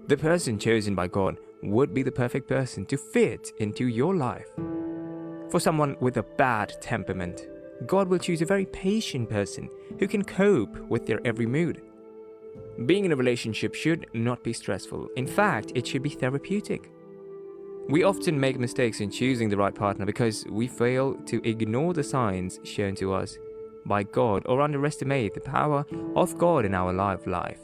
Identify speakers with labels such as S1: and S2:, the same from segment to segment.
S1: The person chosen by God would be the perfect person to fit into your life. For someone with a bad temperament, God will choose a very patient person who can cope with their every mood. Being in a relationship should not be stressful. In fact, it should be therapeutic. We often make mistakes in choosing the right partner because we fail to ignore the signs shown to us by God or underestimate the power of God in our life.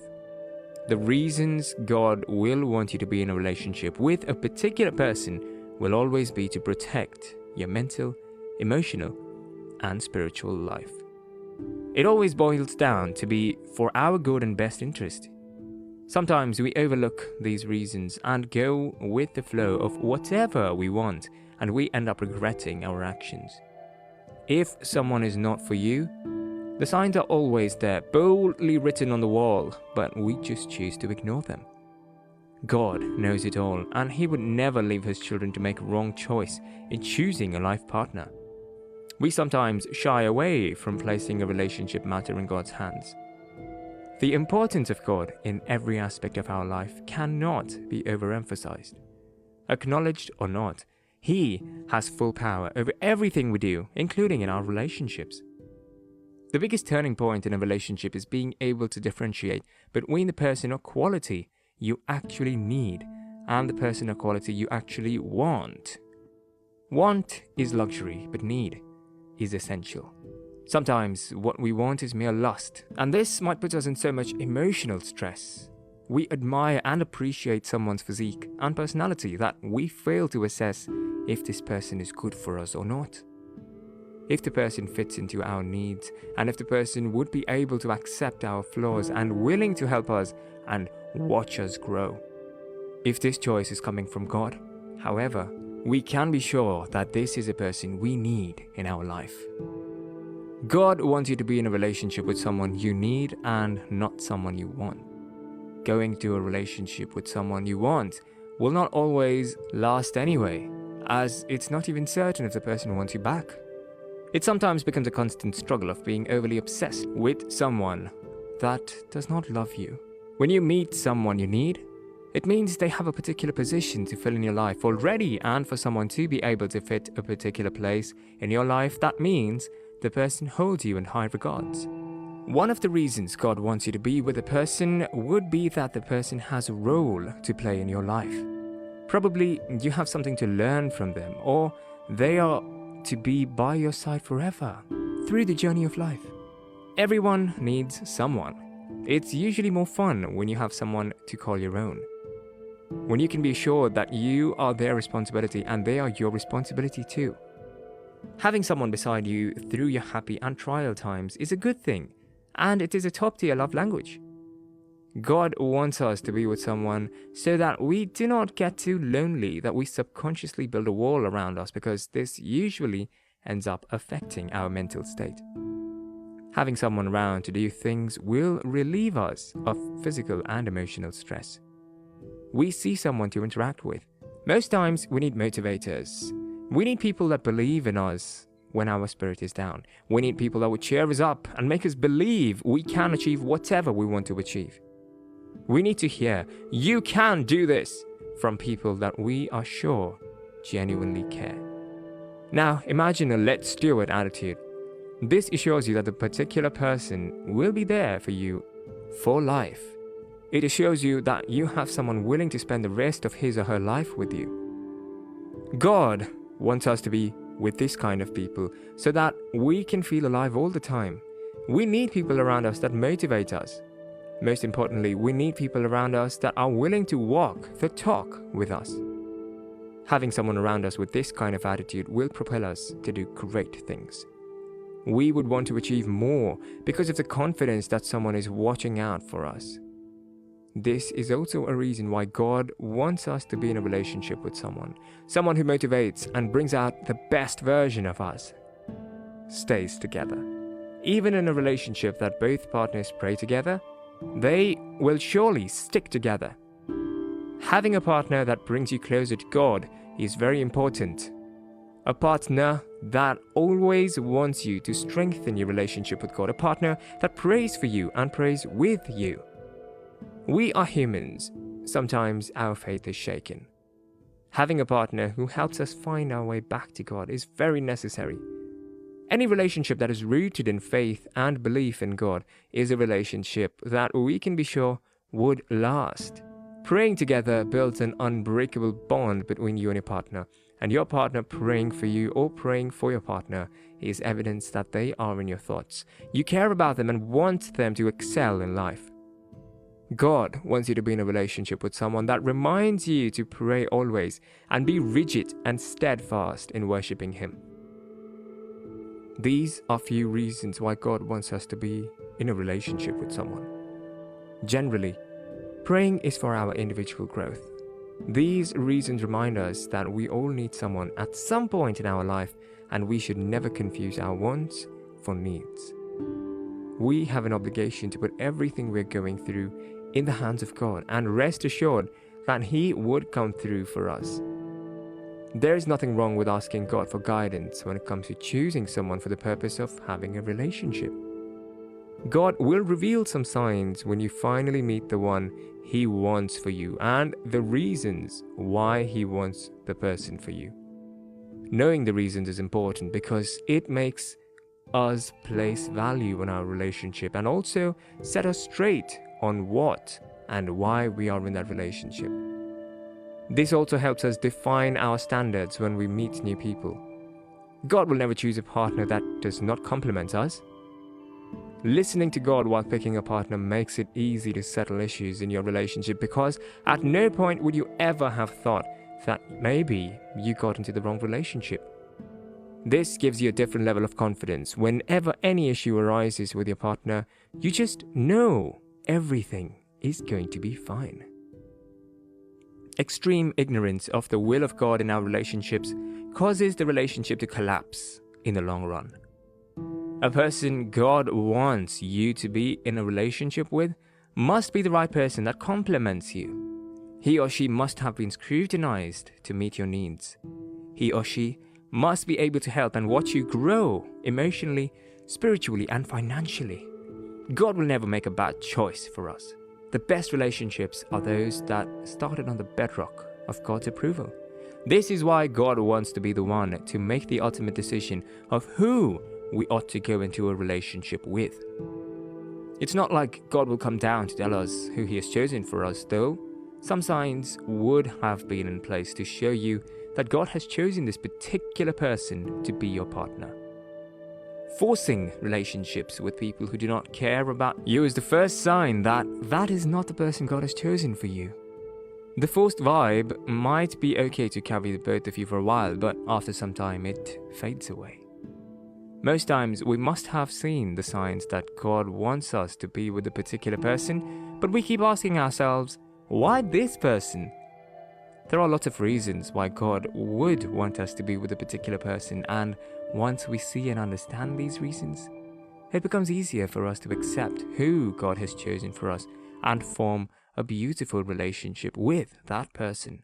S1: The reasons God will want you to be in a relationship with a particular person will always be to protect your mental, emotional, and spiritual life. It always boils down to be for our good and best interest. Sometimes we overlook these reasons and go with the flow of whatever we want, and we end up regretting our actions. If someone is not for you, the signs are always there, boldly written on the wall, but we just choose to ignore them. God knows it all, and He would never leave His children to make a wrong choice in choosing a life partner. We sometimes shy away from placing a relationship matter in God's hands. The importance of God in every aspect of our life cannot be overemphasized. Acknowledged or not, He has full power over everything we do, including in our relationships. The biggest turning point in a relationship is being able to differentiate between the person or quality you actually need and the person or quality you actually want. Want is luxury, but need is essential. Sometimes what we want is mere lust, and this might put us in so much emotional stress. We admire and appreciate someone's physique and personality that we fail to assess if this person is good for us or not. If the person fits into our needs, and if the person would be able to accept our flaws and willing to help us and watch us grow. If this choice is coming from God, however, we can be sure that this is a person we need in our life. God wants you to be in a relationship with someone you need and not someone you want. Going to a relationship with someone you want will not always last anyway, as it's not even certain if the person wants you back. It sometimes becomes a constant struggle of being overly obsessed with someone that does not love you. When you meet someone you need, it means they have a particular position to fill in your life already, and for someone to be able to fit a particular place in your life, that means the person holds you in high regards. One of the reasons God wants you to be with a person would be that the person has a role to play in your life. Probably you have something to learn from them, or they are to be by your side forever through the journey of life. Everyone needs someone. It's usually more fun when you have someone to call your own. When you can be assured that you are their responsibility and they are your responsibility too. Having someone beside you through your happy and trial times is a good thing, and it is a top-tier love language. God wants us to be with someone so that we do not get too lonely, that we subconsciously build a wall around us, because this usually ends up affecting our mental state. Having someone around to do things will relieve us of physical and emotional stress. We see someone to interact with. Most times we need motivators. We need people that believe in us when our spirit is down. We need people that would cheer us up and make us believe we can achieve whatever we want to achieve. We need to hear, "You can do this," from people that we are sure genuinely care. Now, imagine a let's do it attitude. This assures you that the particular person will be there for you for life. It assures you that you have someone willing to spend the rest of his or her life with you. God wants us to be with this kind of people so that we can feel alive all the time. We need people around us that motivate us. Most importantly, we need people around us that are willing to walk the talk with us. Having someone around us with this kind of attitude will propel us to do great things. We would want to achieve more because of the confidence that someone is watching out for us. This is also a reason why God wants us to be in a relationship with someone who motivates and brings out the best version of us. Stays together. Even in a relationship that both partners pray together, they will surely stick together. Having a partner that brings you closer to God is very important. A partner that always wants you to strengthen your relationship with God. A partner that prays for you and prays with you. We are humans, sometimes our faith is shaken. Having a partner who helps us find our way back to God is very necessary. Any relationship that is rooted in faith and belief in God is a relationship that we can be sure would last. Praying together builds an unbreakable bond between you and your partner, and your partner praying for you or praying for your partner is evidence that they are in your thoughts. You care about them and want them to excel in life. God wants you to be in a relationship with someone that reminds you to pray always and be rigid and steadfast in worshiping Him. These are few reasons why God wants us to be in a relationship with someone. Generally, praying is for our individual growth. These reasons remind us that we all need someone at some point in our life, and we should never confuse our wants for needs. We have an obligation to put everything we're going through in the hands of God and rest assured that He would come through for us. There is nothing wrong with asking God for guidance when it comes to choosing someone for the purpose of having a relationship. God will reveal some signs when you finally meet the one He wants for you and the reasons why He wants the person for you. Knowing the reasons is important because it makes us place value on our relationship and also set us straight on what and why we are in that relationship. This also helps us define our standards when we meet new people. God will never choose a partner that does not complement us. Listening to God while picking a partner makes it easy to settle issues in your relationship because at no point would you ever have thought that maybe you got into the wrong relationship. This gives you a different level of confidence. Whenever any issue arises with your partner, you just know everything is going to be fine. Extreme ignorance of the will of God in our relationships causes the relationship to collapse in the long run. A person God wants you to be in a relationship with must be the right person that complements you. He or she must have been scrutinized to meet your needs. He or she must be able to help and watch you grow emotionally, spiritually, and financially. God will never make a bad choice for us. The best relationships are those that started on the bedrock of God's approval. This is why God wants to be the one to make the ultimate decision of who we ought to go into a relationship with. It's not like God will come down to tell us who He has chosen for us, though some signs would have been in place to show you that God has chosen this particular person to be your partner. Forcing relationships with people who do not care about you is the first sign that that is not the person God has chosen for you. The forced vibe might be okay to carry the both of you for a while, but after some time it fades away. Most times we must have seen the signs that God wants us to be with a particular person, but we keep asking ourselves, why this person? There are lots of reasons why God would want us to be with a particular person, and once we see and understand these reasons, it becomes easier for us to accept who God has chosen for us and form a beautiful relationship with that person.